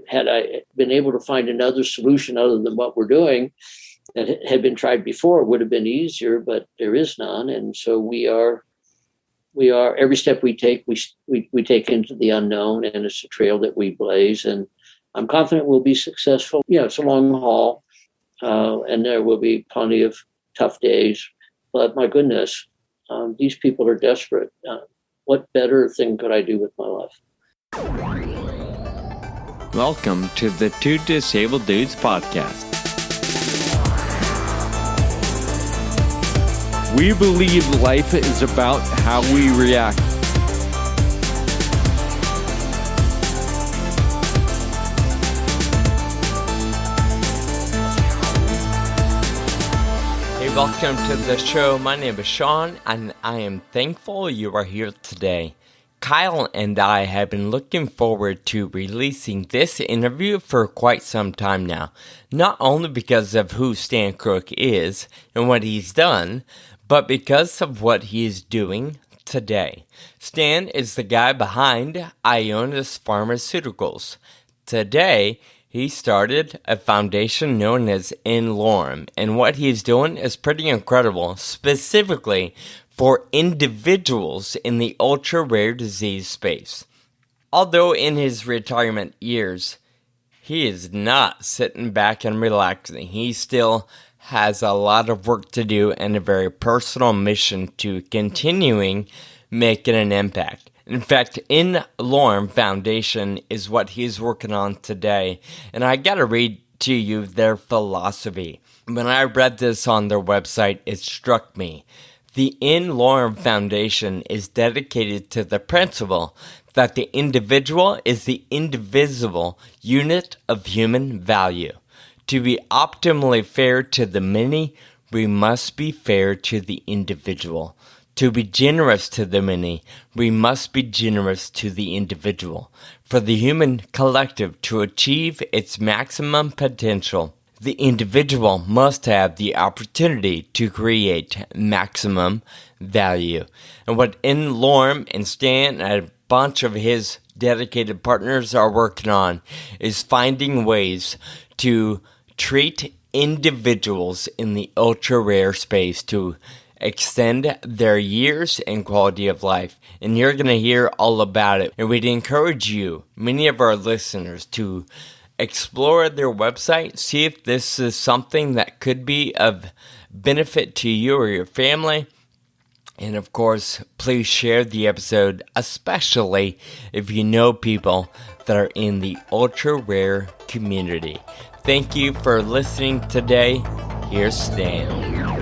had I been able to find another solution other than what we're doing that had been tried before, it would have been easier, but there is none. And so we are every step we take, we take into the unknown, and it's a trail that we blaze. And I'm confident we'll be successful. It's a long haul, and there will be plenty of tough days. But my goodness, these people are desperate. What better thing could I do with my life? Welcome to the Two Disabled Dudes podcast. We believe life is about how we react. Hey, welcome to the show. My name is Sean, and I am thankful you are here today. Kyle and I have been looking forward to releasing this interview for quite some time now, not only because of who Stan Crooke is and what he's done, but because of what he is doing today. Stan is the guy behind Ionis Pharmaceuticals. Today, he started a foundation known as In Lorem, and what he's doing is pretty incredible, specifically for individuals in the ultra-rare disease space. Although in his retirement years, he is not sitting back and relaxing. He still has a lot of work to do and a very personal mission to continuing making an impact. In fact, In Lorem Foundation is what he's working on today, and I gotta read to you their philosophy. When I read this on their website, it struck me. The In Lorem Foundation is dedicated to the principle that the individual is the indivisible unit of human value. To be optimally fair to the many, we must be fair to the individual. To be generous to the many, we must be generous to the individual. For the human collective to achieve its maximum potential, the individual must have the opportunity to create maximum value. And what In Lorem and Stan and a bunch of his dedicated partners are working on is finding ways to treat individuals in the ultra-rare space to extend their years and quality of life. And you're going to hear all about it. And we'd encourage you, many of our listeners, to explore their website, see if this is something that could be of benefit to you or your family. And of course, please share the episode, especially if you know people that are in the ultra-rare community. Thank you for listening today. Here's Stan.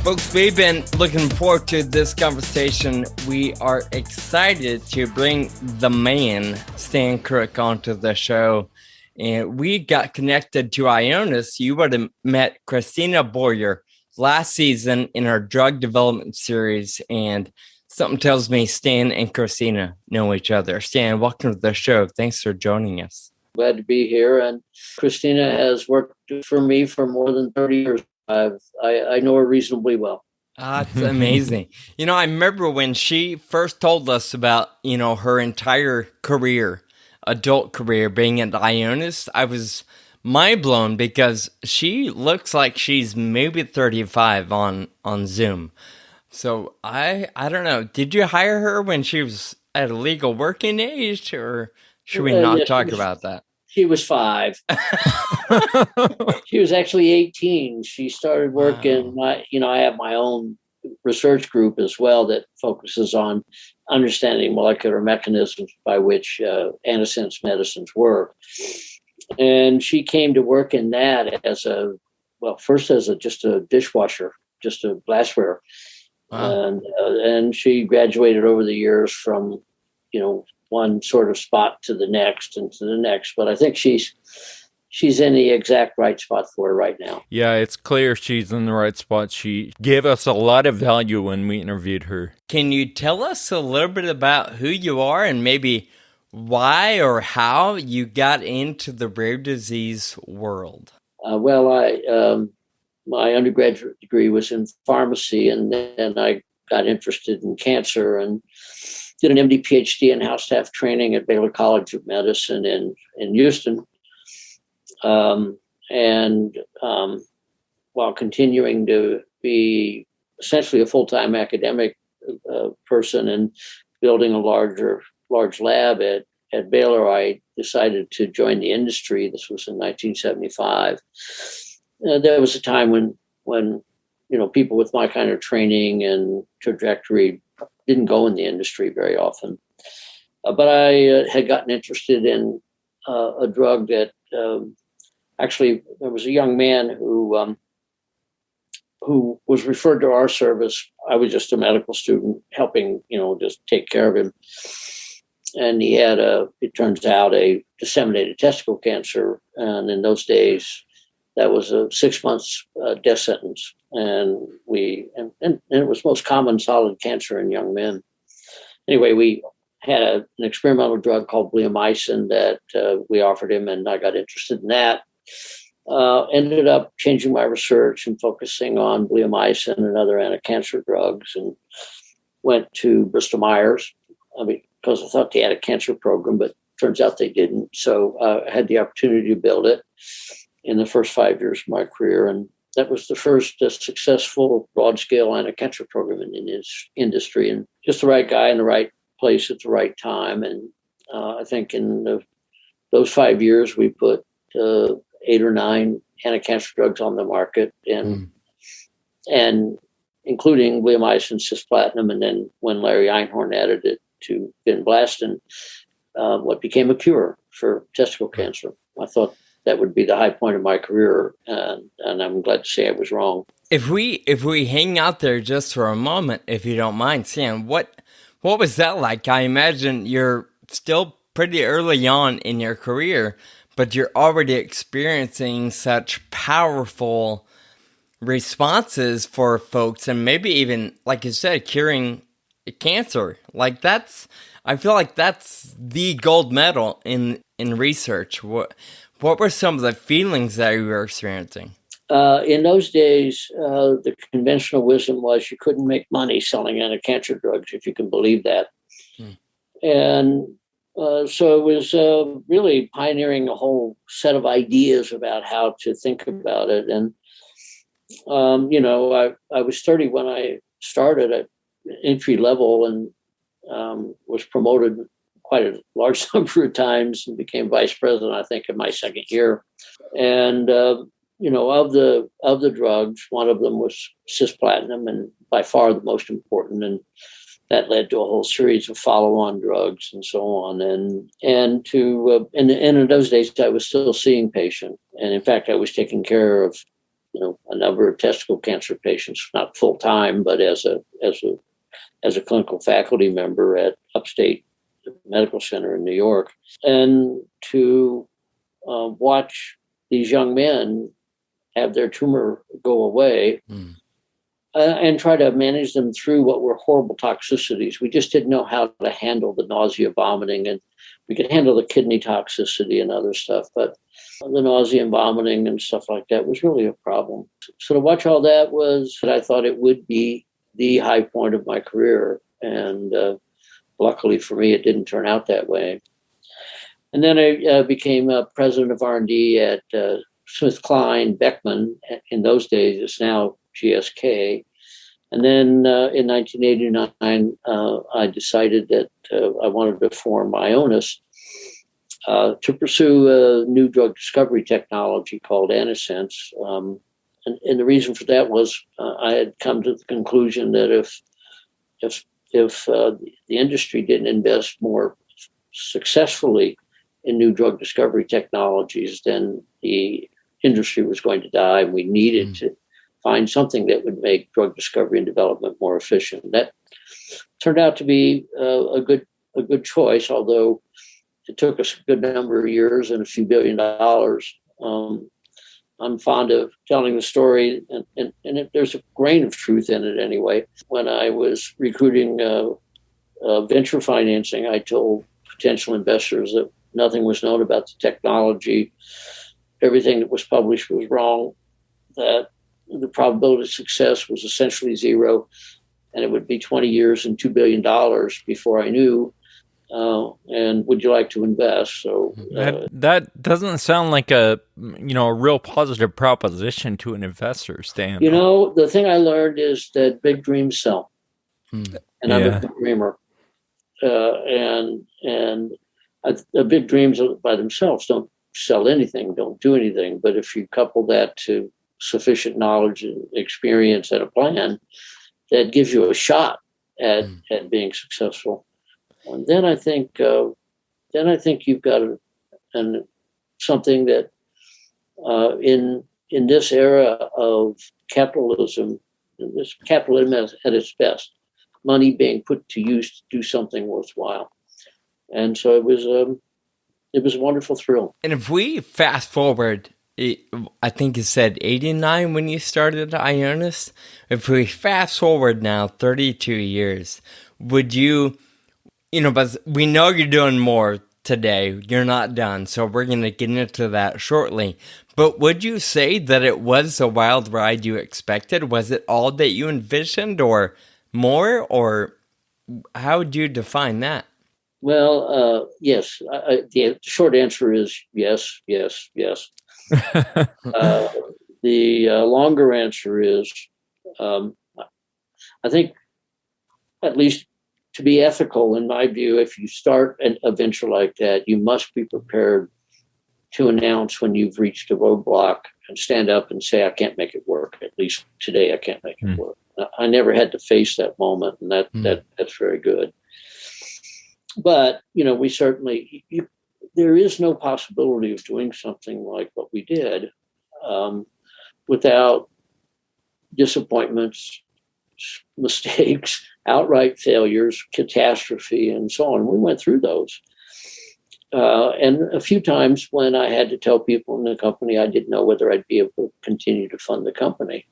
Folks, we've been looking forward to this conversation. We are excited to bring the man, Stan Crooke, onto the show. And we got connected to Ionis. You would have met Christina Boyer last season in our drug development series. And something tells me Stan and Christina know each other. Stan, welcome to the show. Thanks for joining us. Glad to be here. And Christina has worked for me for more than 30 years. I know her reasonably well. That's amazing. I remember when she first told us about, her entire career, adult career being at Ionis. I was mind blown because she looks like she's maybe 35 on Zoom. So I don't know. Did you hire her when she was at a legal working age, or should we not talk about that? She was 5. She was actually 18. She started working. Wow. I have my own research group as well that focuses on understanding molecular mechanisms by which antisense medicines work. And she came to work in that first as just a dishwasher, just a glassware. Wow. And she graduated over the years from, one sort of spot to the next and to the next. But I think she's in the exact right spot for it right now. Yeah, it's clear she's in the right spot. She gave us a lot of value when we interviewed her. Can you tell us a little bit about who you are and maybe why or how you got into the rare disease world? My my undergraduate degree was in pharmacy, and then I got interested in cancer and did an MD PhD in house staff training at Baylor College of Medicine in Houston. While continuing to be essentially a full-time academic person and building a large lab at Baylor, I decided to join the industry. This was in 1975. There was a time when people with my kind of training and trajectory didn't go in the industry very often. But I had gotten interested in a drug that actually there was a young man who was referred to our service. I was just a medical student helping, just take care of him. And he had it turns out, a disseminated testicle cancer. And in those days, that was a 6 months death sentence. And it was most common solid cancer in young men. Anyway, we had an experimental drug called bleomycin that we offered him, and I got interested in that. Ended up changing my research and focusing on bleomycin and other anti-cancer drugs, and went to Bristol Myers because I thought they had a cancer program, but turns out they didn't. So I had the opportunity to build it in the first 5 years of my career, and that was the first successful broad-scale anti-cancer program in this industry, and just the right guy in the right place at the right time. And I think in those 5 years, we put 8 or 9 anti-cancer drugs on the market, and including bleomycin, cisplatin, and then when Larry Einhorn added it to vinblastine, what became a cure for testicle cancer. I thought that would be the high point of my career, and I'm glad to say I was wrong. If we hang out there just for a moment, if you don't mind, Sam, what was that like? I imagine you're still pretty early on in your career, but you're already experiencing such powerful responses for folks, and maybe even, like you said, curing cancer. I feel like that's the gold medal in research. What were some of the feelings that you were experiencing? In those days, the conventional wisdom was you couldn't make money selling anti-cancer drugs, if you can believe that. And so it was really pioneering a whole set of ideas about how to think about it. And, I was 30 when I started at entry level, and was promoted quite a large number of times and became vice president, I think, in my second year. And, of the drugs, one of them was cisplatin, and by far the most important. And that led to a whole series of follow-on drugs and so on. And in those days, I was still seeing patients. And in fact, I was taking care of, a number of testicle cancer patients, not full-time, but as a clinical faculty member at Upstate Medical Center in New York. And to watch these young men have their tumor go away, and try to manage them through what were horrible toxicities. We just didn't know how to handle the nausea, vomiting, and we could handle the kidney toxicity and other stuff, but the nausea and vomiting and stuff like that was really a problem. So to watch all that I thought it would be the high point of my career. And luckily for me, it didn't turn out that way. And then I became president of R&D at SmithKline Beckman. In those days, it's now GSK. And then in 1989, I decided that I wanted to form Ionis to pursue a new drug discovery technology called antisense. And the reason for that was I had come to the conclusion that if the industry didn't invest more successfully in new drug discovery technologies, then the industry was going to die, and we needed to find something that would make drug discovery and development more efficient. That turned out to be a good choice, although it took us a good number of years and a few $1 billion. I'm fond of telling the story, and there's a grain of truth in it anyway. When I was recruiting venture financing, I told potential investors that nothing was known about the technology. Everything that was published was wrong, that the probability of success was essentially zero, and it would be 20 years and $2 billion before I knew. And would you like to invest? So that doesn't sound like a real positive proposition to an investor, Stan. The thing I learned is that big dreams sell, and I'm a big dreamer, and big dreams by themselves don't sell anything, don't do anything. But if you couple that to sufficient knowledge and experience and a plan, that gives you a shot at being successful. And then I think you've got something that in this era of capitalism, this capitalism at its best, money being put to use to do something worthwhile. And so it was a wonderful thrill. And if we fast forward, I think you said 89 when you started Ionis. If we fast forward now 32 years, would you, but we know you're doing more today. You're not done. So we're going to get into that shortly. But would you say that it was the wild ride you expected? Was it all that you envisioned or more? Or how would you define that? Well, yes. The short answer is yes, yes, yes. The longer answer is, I think, at least to be ethical, in my view, if you start a venture like that, you must be prepared to announce when you've reached a roadblock and stand up and say, I can't make it work. At least today, I can't make it work. I never had to face that moment, and that's very good. But, we certainly, there is no possibility of doing something like what we did without disappointments, mistakes, outright failures, catastrophe, and so on. We went through those. And a few times when I had to tell people in the company I didn't know whether I'd be able to continue to fund the company.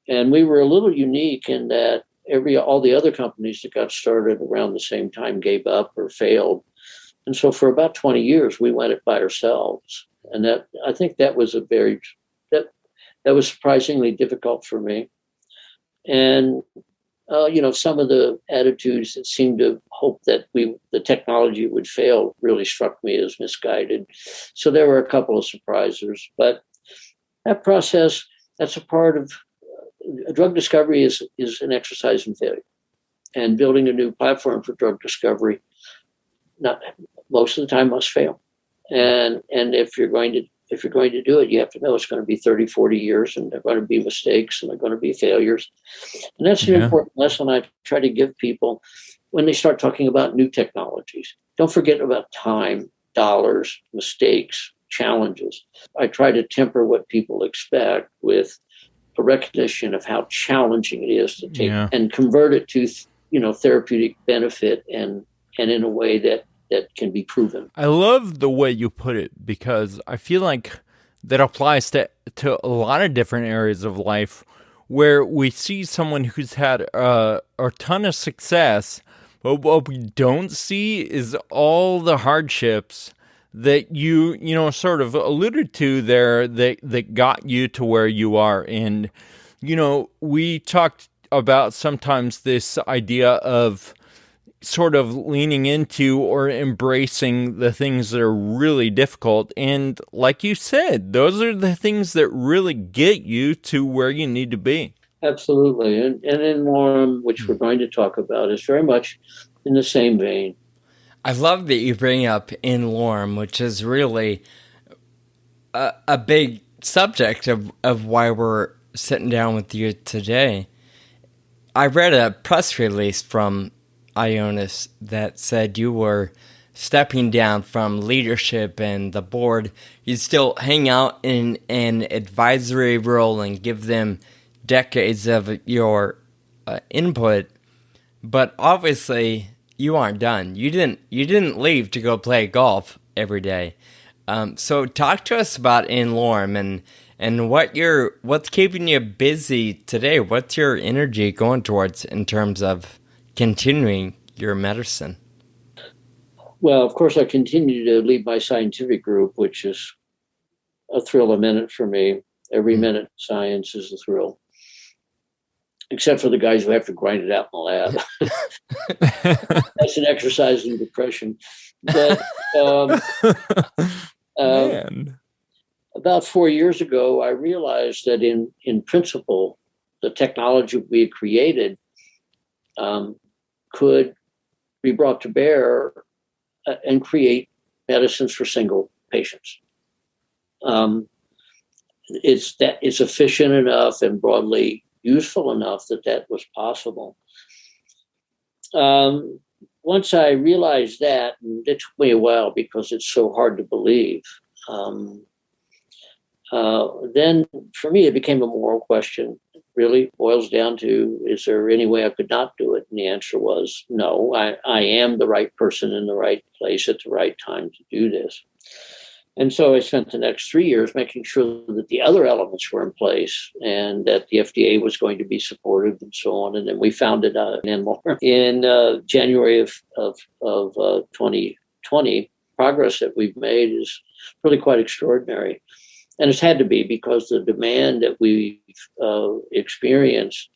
And we were a little unique in that all the other companies that got started around the same time gave up or failed. And so for about 20 years, we went it by ourselves. And I think that was that was surprisingly difficult for me. And, some of the attitudes that seemed to hope that the technology would fail really struck me as misguided. So there were a couple of surprises, but that process, that's a part of drug discovery is an exercise in failure, and building a new platform for drug discovery, not most of the time must fail. And if you're going to do it, you have to know it's going to be 30, 40 years, and there are going to be mistakes and there are going to be failures. And that's an important lesson I try to give people when they start talking about new technologies. Don't forget about time, dollars, mistakes, challenges. I try to temper what people expect with a recognition of how challenging it is to take and convert it to, therapeutic benefit and in a way that can be proven. I love the way you put it, because I feel like that applies to a lot of different areas of life where we see someone who's had a ton of success, but what we don't see is all the hardships that you sort of alluded to there that got you to where you are. And, we talked about sometimes this idea of sort of leaning into or embracing the things that are really difficult. And like you said, those are the things that really get you to where you need to be. Absolutely. And in Lorem, which we're going to talk about, is very much in the same vein. I love that you bring up in Lorem, which is really a big subject of why we're sitting down with you today. I read a press release from Ionis that said you were stepping down from leadership and the board. You'd still hang out in an advisory role and give them decades of your input, but obviously you aren't done. You didn't leave to go play golf every day. So talk to us about In Lorem and what's keeping you busy today. What's your energy going towards in terms of continuing your medicine? Well, of course, I continue to lead my scientific group, which is a thrill a minute for me. Every minute science is a thrill, except for the guys who have to grind it out in the lab. That's an exercise in depression. But Man. About 4 years ago, I realized that in principle, the technology we had created could be brought to bear and create medicines for single patients. It's efficient enough and broadly useful enough that was possible. Once I realized that, and it took me a while because it's so hard to believe, then for me it became a moral question. It really boils down to, is there any way I could not do it? And the answer was no. I am the right person in the right place at the right time to do this. And so I spent the next 3 years making sure that the other elements were in place and that the FDA was going to be supportive and so on. And then we founded Nanmore in January of 2020. Progress that we've made is really quite extraordinary. And it's had to be because the demand that we've experienced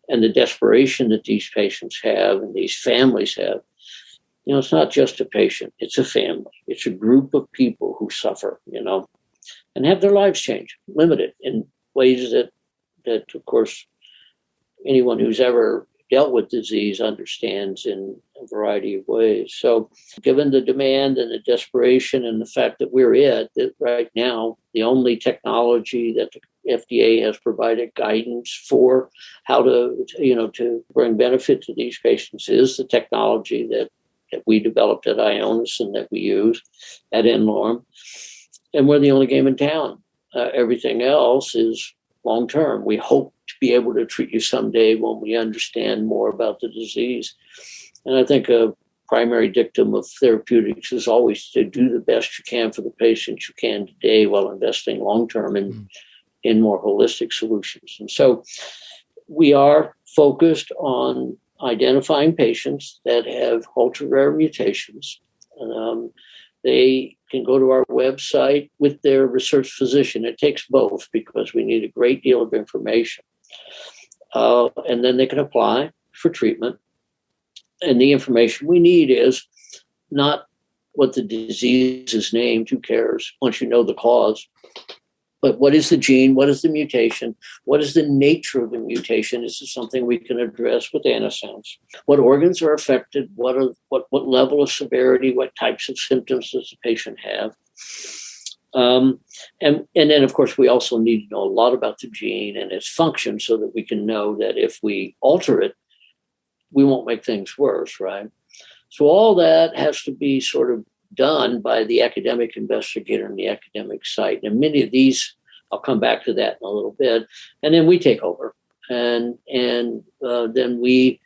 and the desperation that these patients have and these families have. It's not just a patient, it's a family. It's a group of people who suffer, and have their lives changed, limited in ways that of course, anyone who's ever dealt with disease understands in a variety of ways. So given the demand and the desperation and the fact that that right now, the only technology that the FDA has provided guidance for how to bring benefit to these patients is the technology that we developed at Ionis and that we use at NLorm. And we're the only game in town. Everything else is long-term. We hope to be able to treat you someday when we understand more about the disease. And I think a primary dictum of therapeutics is always to do the best you can for the patient you can today while investing long-term in more holistic solutions. And so we are focused on identifying patients that have ultra-rare mutations. They can go to our website with their research physician. It takes both because we need a great deal of information. And then they can apply for treatment. And the information we need is not what the disease is named, who cares, once you know the cause. But what is the gene? What is the mutation? What is the nature of the mutation? This is something we can address with antisense. What organs are affected? What level of severity? What types of symptoms does the patient have? And then, of course, we also need to know a lot about the gene and its function so that we can know that if we alter it, we won't make things worse, right? So all that has to be sort of done by the academic investigator and the academic site. And many of these, I'll come back to that in a little bit. And then we take over. And then we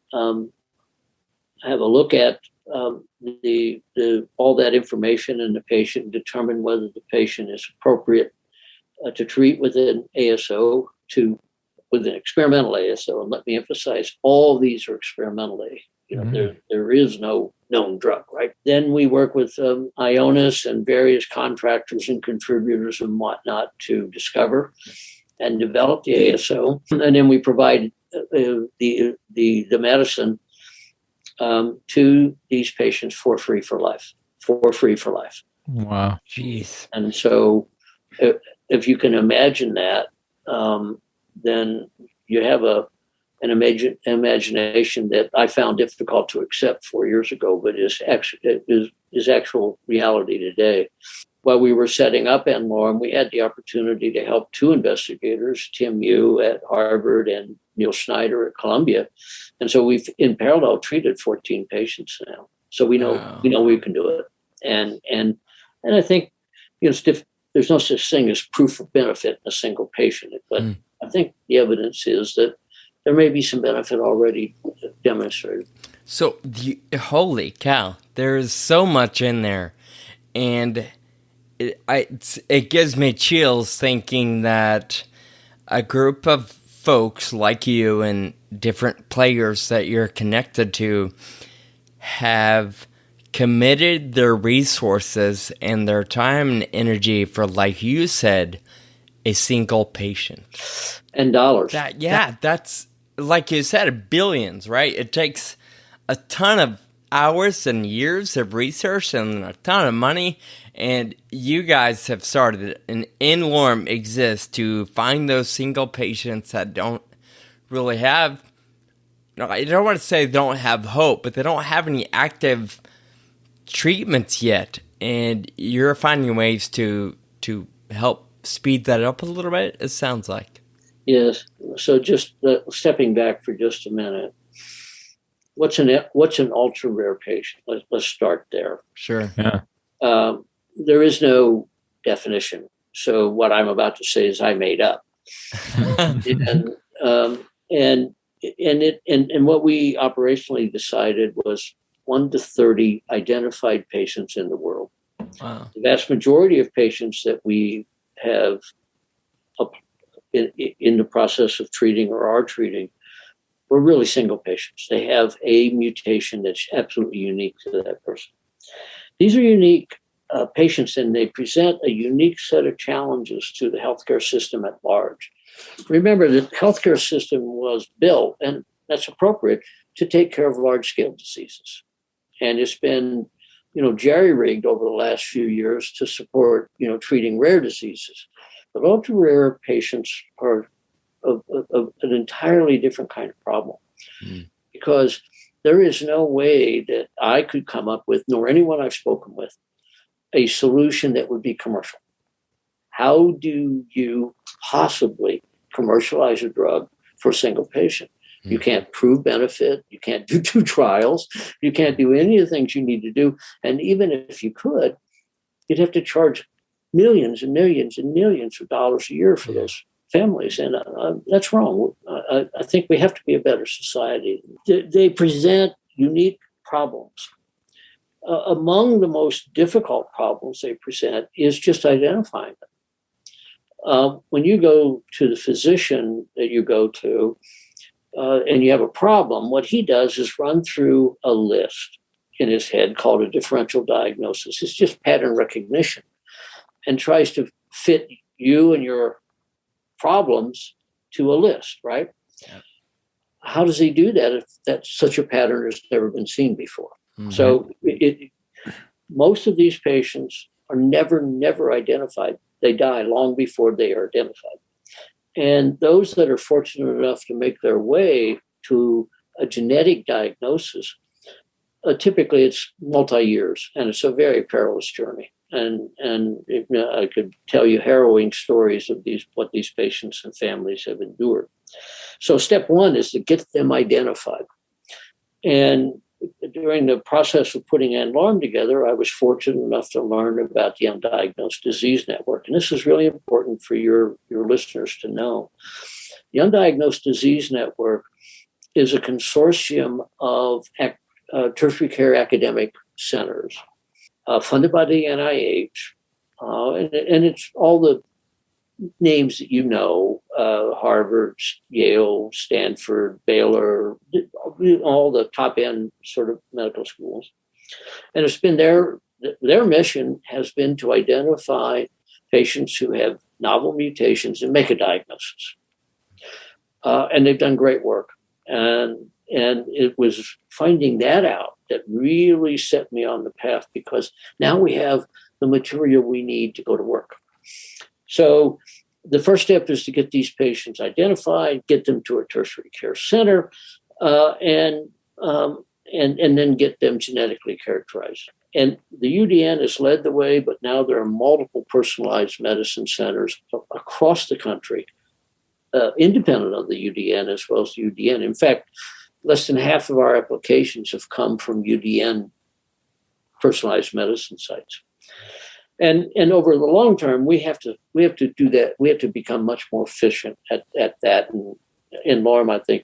have a look at the all that information in the patient and determine whether the patient is appropriate to treat with an ASO, with an experimental ASO. And let me emphasize, all these are experimentally. There is no known drug, right? Then we work with Ionis and various contractors and contributors and whatnot to discover and develop the ASO. And then we provide the medicine to these patients for free for life. Wow. Jeez. And so if you can imagine that, then you have an imagination that I found difficult to accept 4 years ago, but is actual reality today. While we were setting up NLorm, we had the opportunity to help two investigators, Tim Yu at Harvard and Neil Schneider at Columbia. And so we've in parallel treated 14 patients now. So we know we can do it. And I think there's no such thing as proof of benefit in a single patient, but I think the evidence is that there may be some benefit already demonstrated. So, holy cow, there's so much in there. And it gives me chills thinking that a group of folks like you and different players that you're connected to have committed their resources and their time and energy for, like you said, a single patient. And dollars. That's like you said, billions, right? It takes a ton of hours and years of research and a ton of money. And you guys have started an in-Lorem exists to find those single patients that don't really have, I don't want to say don't have hope, but they don't have any active treatments yet. And you're finding ways to help speed that up a little bit, it sounds like. Yes. So just stepping back for just a minute, what's an ultra rare patient? Let's start there. Sure. Yeah. There is no definition. So what I'm about to say is I made up. and what we operationally decided was 1 to 30 identified patients in the world. Wow. The vast majority of patients that we have in the process of treating or are treating were really single patients. They have a mutation that's absolutely unique to that person. These are unique patients, and they present a unique set of challenges to the healthcare system at large. Remember, the healthcare system was built, and that's appropriate, to take care of large-scale diseases. And it's been, jerry-rigged over the last few years to support, treating rare diseases. But ultra-rare patients are of an entirely different kind of problem, because there is no way that I could come up with, nor anyone I've spoken with, a solution that would be commercial. How do you possibly commercialize a drug for a single patient? You can't prove benefit. You can't do 2 trials. You can't do any of the things you need to do. And even if you could, you'd have to charge millions and millions and millions of dollars a year for those families. And that's wrong. I think we have to be a better society. They present unique problems. Among the most difficult problems they present is just identifying them. When you go to the physician that you go to and you have a problem, what he does is run through a list in his head called a differential diagnosis. It's just pattern recognition, and tries to fit you and your problems to a list, right? Yeah. How does he do that if such a pattern has never been seen before? So most of these patients are never identified. They die long before they are identified. And those that are fortunate enough to make their way to a genetic diagnosis, typically it's multi-years, and it's a very perilous journey. And I could tell you harrowing stories of what these patients and families have endured. So step 1 is to get them identified. And during the process of putting in-Lorem together, I was fortunate enough to learn about the Undiagnosed Disease Network. And this is really important for your listeners to know. The Undiagnosed Disease Network is a consortium of tertiary care academic centers funded by the NIH. And it's all the names that you know, Harvard, Yale, Stanford, Baylor, all the top end sort of medical schools. And it's been their mission has been to identify patients who have novel mutations and make a diagnosis. And they've done great work. And it was finding that out that really set me on the path, because now we have the material we need to go to work. So the first step is to get these patients identified, get them to a tertiary care center, and then get them genetically characterized. And the UDN has led the way, but now there are multiple personalized medicine centers across the country, independent of the UDN as well as the UDN. In fact, less than half of our applications have come from UDN personalized medicine sites. And over the long term, we have to do that. We have to become much more efficient at that. And in-Lorem, I think,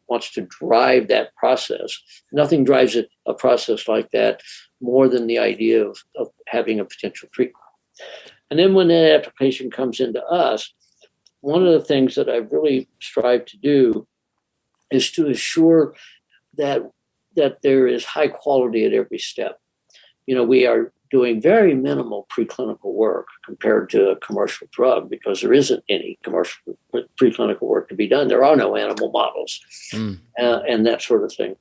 wants to drive that process. Nothing drives a process like that more than the idea of having a potential treatment. And then when that application comes into us, one of the things that I've really strived to do is to assure that there is high quality at every step. We are doing very minimal preclinical work compared to a commercial drug, because there isn't any commercial preclinical work to be done. There are no animal models and that sort of thing.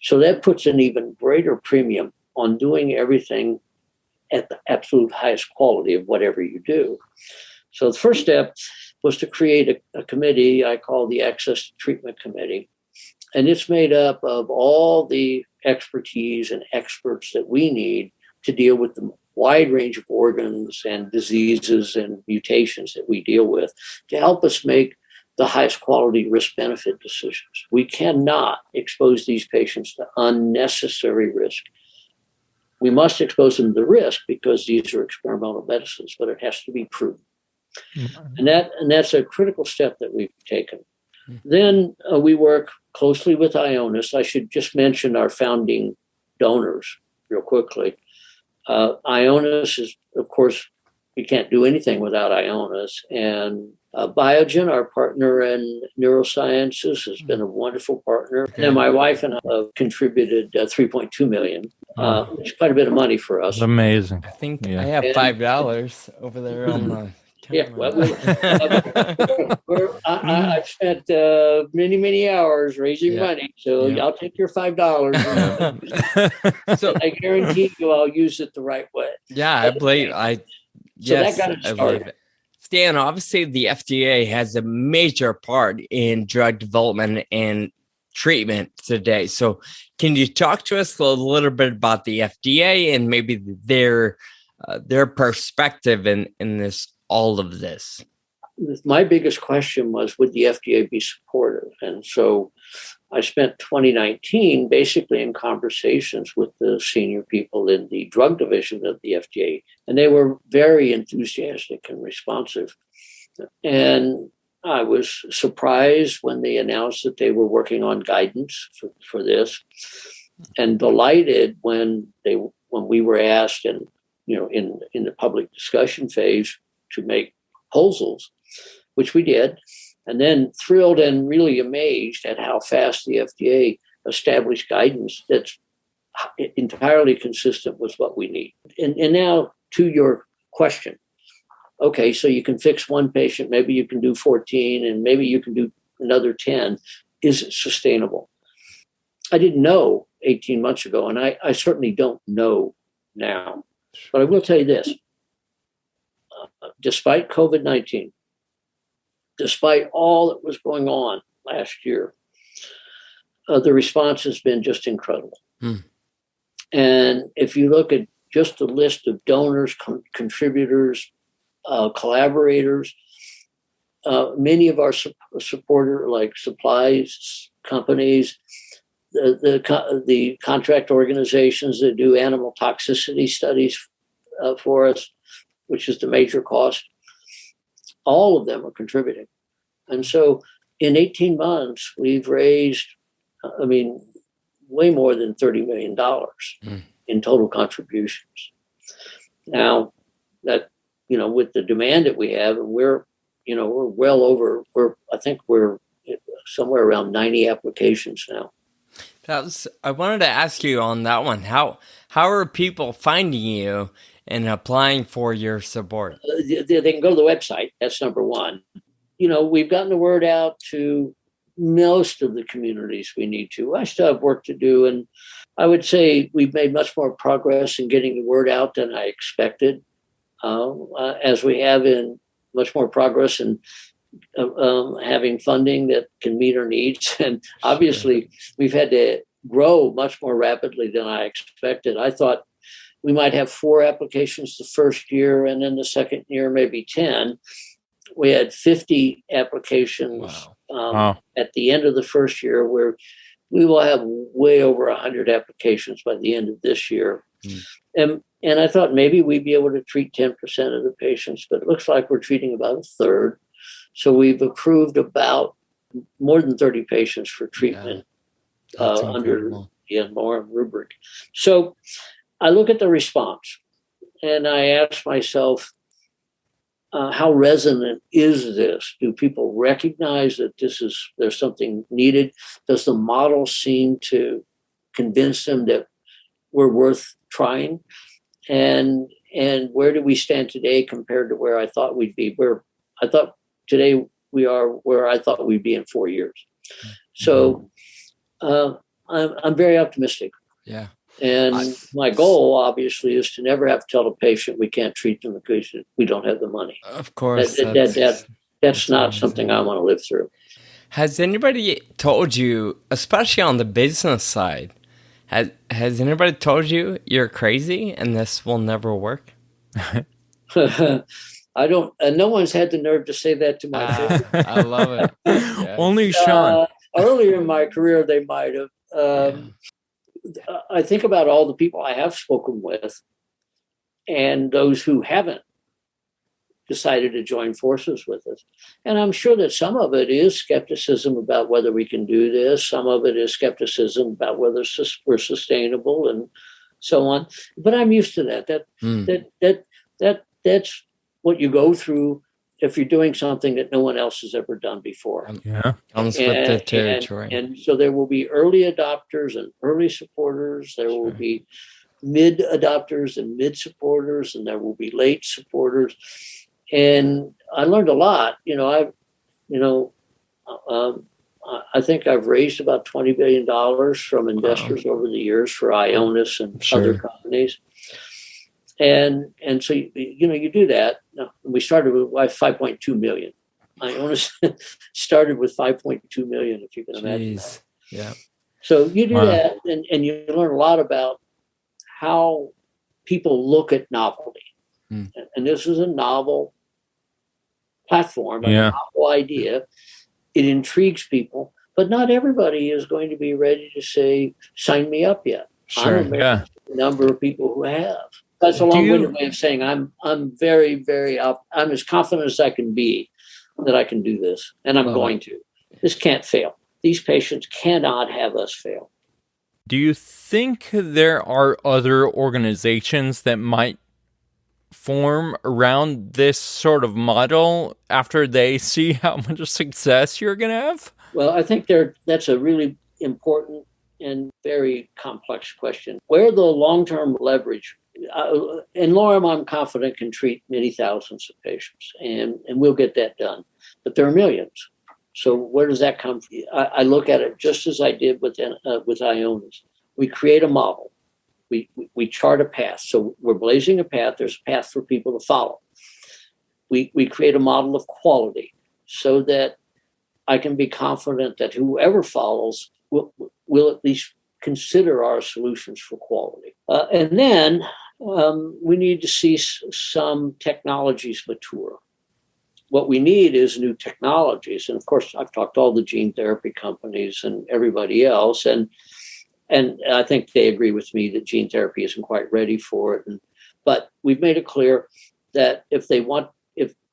So that puts an even greater premium on doing everything at the absolute highest quality of whatever you do. So the first step was to create a committee I call the Access to Treatment Committee. And it's made up of all the expertise and experts that we need to deal with the wide range of organs and diseases and mutations that we deal with, to help us make the highest quality risk-benefit decisions. We cannot expose these patients to unnecessary risk. We must expose them to risk because these are experimental medicines, but it has to be proven. And that's a critical step that we've taken. Then we work closely with Ionis. I should just mention our founding donors real quickly. Ionis is, of course, we can't do anything without Ionis. And Biogen, our partner in neurosciences, has been a wonderful partner. Okay. And my wife and I have contributed $3.2 million, which is quite a bit of money for us. That's amazing. I think I have $5 over there on the. Yeah, well, I've spent many hours raising money, so I'll take your $5. So I guarantee you, I'll use it the right way. Yeah, I believe that got it started. Stan, obviously, the FDA has a major part in drug development and treatment today. So, can you talk to us a little bit about the FDA and maybe their perspective in this? All of this? My biggest question was, would the FDA be supportive? And so I spent 2019 basically in conversations with the senior people in the drug division of the FDA, and they were very enthusiastic and responsive. And I was surprised when they announced that they were working on guidance for this, and delighted when we were asked, and in the public discussion phase, to make proposals, which we did, and then thrilled and really amazed at how fast the FDA established guidance that's entirely consistent with what we need. And now to your question. Okay, so you can fix one patient, maybe you can do 14, and maybe you can do another 10. Is it sustainable? I didn't know 18 months ago, and I certainly don't know now. But I will tell you this. Despite COVID-19, despite all that was going on last year, the response has been just incredible. And if you look at just the list of donors, contributors, collaborators, many of our supporter, like supplies companies, the contract organizations that do animal toxicity studies for us, which is the major cost, all of them are contributing. And so in 18 months, we've raised, way more than $30 million in total contributions. Now, that, with the demand that we have, and we're well over, I think we're somewhere around 90 applications now. I wanted to ask you on that one, how are people finding you and applying for your support? They can go to the website. That's number one. We've gotten the word out to most of the communities we need to. I still have work to do. And I would say we've made much more progress in getting the word out than I expected, as we have in much more progress in having funding that can meet our needs. And obviously, we've had to grow much more rapidly than I expected. I thought we might have 4 applications the first year, and then the second year, maybe 10. We had 50 applications at the end of the first year, where we will have way over 100 applications by the end of this year. And I thought maybe we'd be able to treat 10% of the patients, but it looks like we're treating about a third. So we've approved about more than 30 patients for treatment under the NMOR rubric. So I look at the response and I ask myself, how resonant is this? Do people recognize that there's something needed? Does the model seem to convince them that we're worth trying? and where do we stand today compared to where I thought we'd be? Where I thought today we are where I thought we'd be in 4 years. So I'm very optimistic. Yeah. And my goal, obviously, is to never have to tell a patient we can't treat them because we don't have the money. Of course. That's not amazing. Something I want to live through. Has anybody told you, especially on the business side, has anybody told you you're crazy and this will never work? I don't. No one's had the nerve to say that to my face. I love it. Yes. Only Sean. Earlier in my career, they might have. I think about all the people I have spoken with and those who haven't decided to join forces with us. And I'm sure that some of it is skepticism about whether we can do this. Some of it is skepticism about whether we're sustainable and so on. But I'm used to that. That's what you go through if you're doing something that no one else has ever done before. Comes with the territory. And so there will be early adopters and early supporters. There will be mid adopters and mid supporters, and there will be late supporters. And I learned a lot. I think I've raised about $20 billion from investors over the years for Ionis and other companies. And so, you do that. We started with 5.2 million. Ionis started with 5.2 million, if you can imagine that. Yeah. So you do that, and you learn a lot about how people look at novelty. And this is a novel platform, a novel idea. It intrigues people, but not everybody is going to be ready to say, sign me up yet. Sure. I'm a number of people who have. That's a long-winded way of saying I'm very, very I'm as confident as I can be that I can do this, and I'm going to. This can't fail. These patients cannot have us fail. Do you think there are other organizations that might form around this sort of model after they see how much success you're going to have? Well, I think that's a really important and very complex question. Where the long-term leverage, and Lorem, I'm confident, can treat many thousands of patients, and we'll get that done. But there are millions. So where does that come from? I look at it just as I did with Ionis. We create a model. We chart a path. So we're blazing a path. There's a path for people to follow. We create a model of quality so that I can be confident that whoever follows will at least consider our solutions for quality. And then we need to see some technologies mature. What we need is new technologies. And of course, I've talked to all the gene therapy companies and everybody else. And I think they agree with me that gene therapy isn't quite ready for it. But we've made it clear that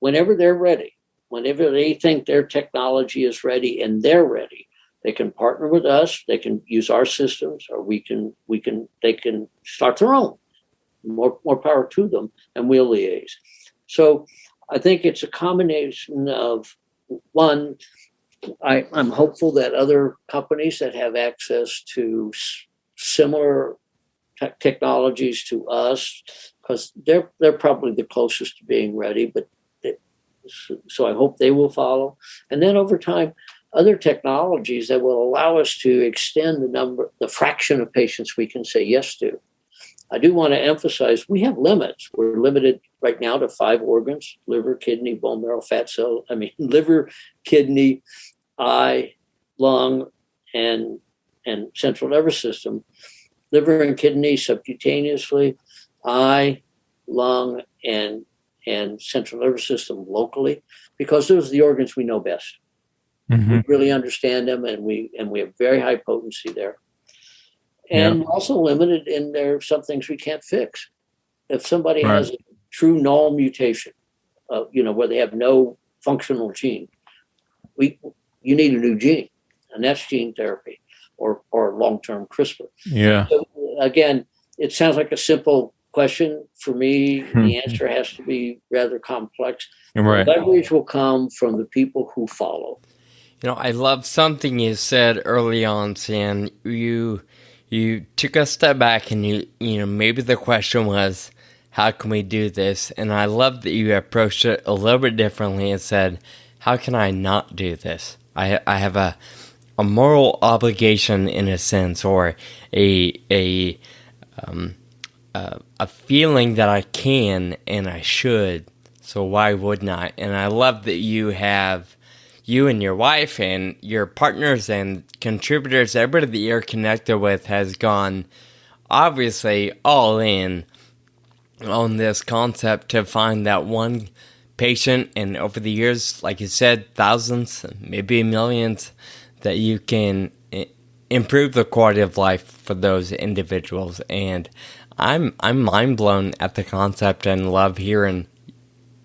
whenever they're ready, whenever they think their technology is ready and they're ready, they can partner with us. They can use our systems, or they can start their own. More power to them, and we'll liaise. So I think it's a combination of one. I'm hopeful that other companies that have access to similar technologies to us, because they're probably the closest to being ready, so I hope they will follow. And then over time, other technologies that will allow us to extend the fraction of patients we can say yes to. I do want to emphasize we have limits. We're limited right now to 5 organs: liver, kidney, bone marrow, fat cell. Liver, kidney, eye, lung, and central nervous system. Liver and kidney subcutaneously, eye, lung, and central nervous system locally, because those are the organs we know best. Mm-hmm. We really understand them, and we have very high potency there. And also limited in there are some things we can't fix. If somebody has a true null mutation, where they have no functional gene, you need a new gene, and that's gene therapy or long-term CRISPR. Yeah. So, again, it sounds like a simple question. For me, the answer has to be rather complex. Right. The leverage will come from the people who follow. I love something you said early on, Sam. You took a step back and you maybe the question was, how can we do this? And I love that you approached it a little bit differently and said, how can I not do this? I have a moral obligation in a sense, or a feeling that I can and I should, so why wouldn't I? And I love that you and your wife and your partners and contributors, everybody that you're connected with has gone obviously all in on this concept to find that one patient, and over the years, like you said, thousands, maybe millions, that you can improve the quality of life for those individuals. And I'm mind blown at the concept and love hearing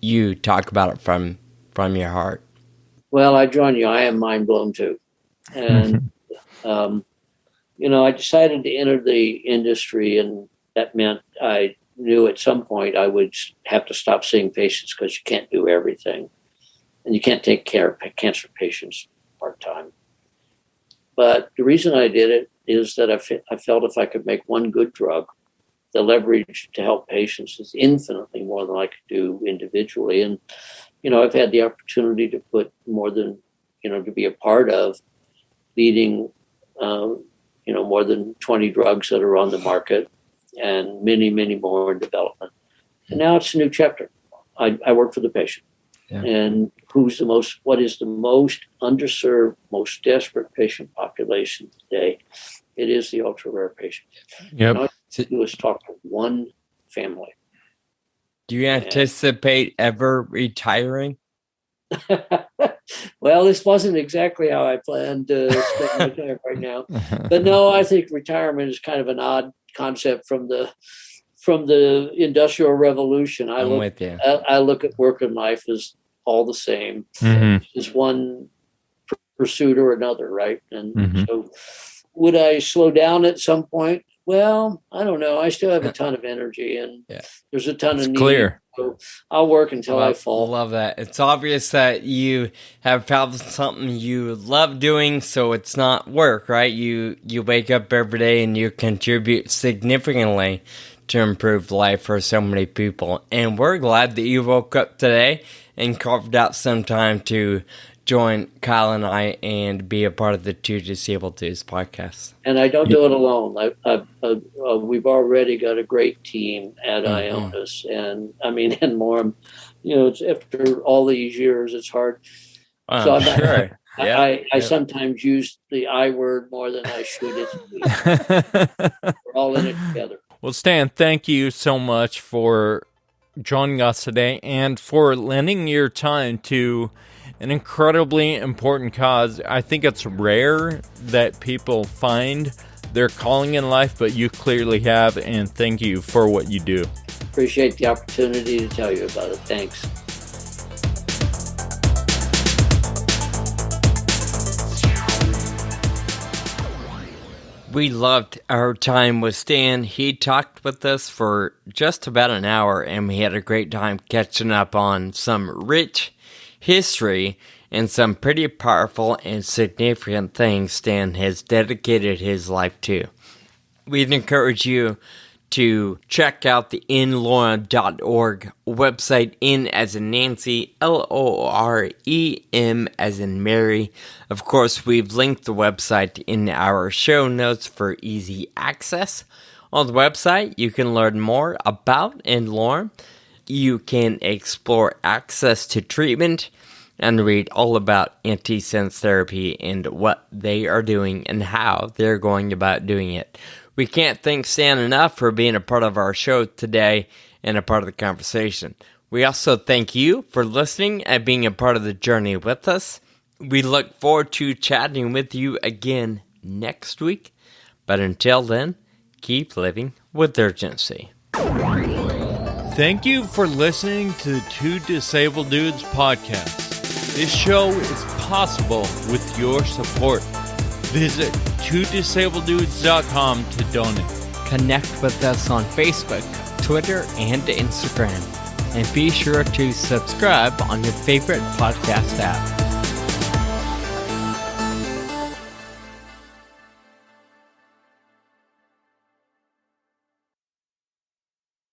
you talk about it from your heart. Well, I join you. I am mind blown too. And, I decided to enter the industry, and that meant I knew at some point I would have to stop seeing patients because you can't do everything. And you can't take care of cancer patients part-time. But the reason I did it is that I felt if I could make one good drug, the leverage to help patients is infinitely more than I could do individually. And, I've had the opportunity to put more than, to be a part of leading, more than 20 drugs that are on the market and many, many more in development. And now it's a new chapter. I work for the patient. Yeah. And what is the most underserved, most desperate patient population today? It is the ultra rare patient. Yep. All I do is talk to one family. Do you anticipate ever retiring? Well, this wasn't exactly how I planned to spend my time right now. But no, I think retirement is kind of an odd concept from the Industrial Revolution. I look at work and life as all the same. Is one pursuit or another, right? And so would I slow down at some point? Well, I don't know. I still have a ton of energy, and there's a ton of need. Clear. So I'll work until I fall. I love that. It's obvious that you have found something you love doing, so it's not work, right? You wake up every day and you contribute significantly to improve life for so many people. And we're glad that you woke up today and carved out some time to join Kyle and I and be a part of the Two Disabled Dudes podcast. And I don't do it alone. We've already got a great team at Ionis, and more. It's after all these years, it's hard. So sure. I sometimes use the I word more than I should. We're all in it together. Well, Stan, thank you so much for joining us today and for lending your time to an incredibly important cause. I think it's rare that people find their calling in life, but you clearly have, and thank you for what you do. Appreciate the opportunity to tell you about it. Thanks. We loved our time with Stan. He talked with us for just about an hour, and we had a great time catching up on some rich history and some pretty powerful and significant things Stan has dedicated his life to. We'd encourage you to check out the inlorem.org website, in as in Nancy, LOREM as in Mary. Of course, we've linked the website in our show notes for easy access. On the website, you can learn more about InLorem. You can explore access to treatment and read all about antisense therapy and what they are doing and how they're going about doing it. We can't thank Stan enough for being a part of our show today and a part of the conversation. We also thank you for listening and being a part of the journey with us. We look forward to chatting with you again next week. But until then, keep living with urgency. Thank you for listening to the Two Disabled Dudes podcast. This show is possible with your support. Visit twodisableddudes.com to donate. Connect with us on Facebook, Twitter, and Instagram. And be sure to subscribe on your favorite podcast app.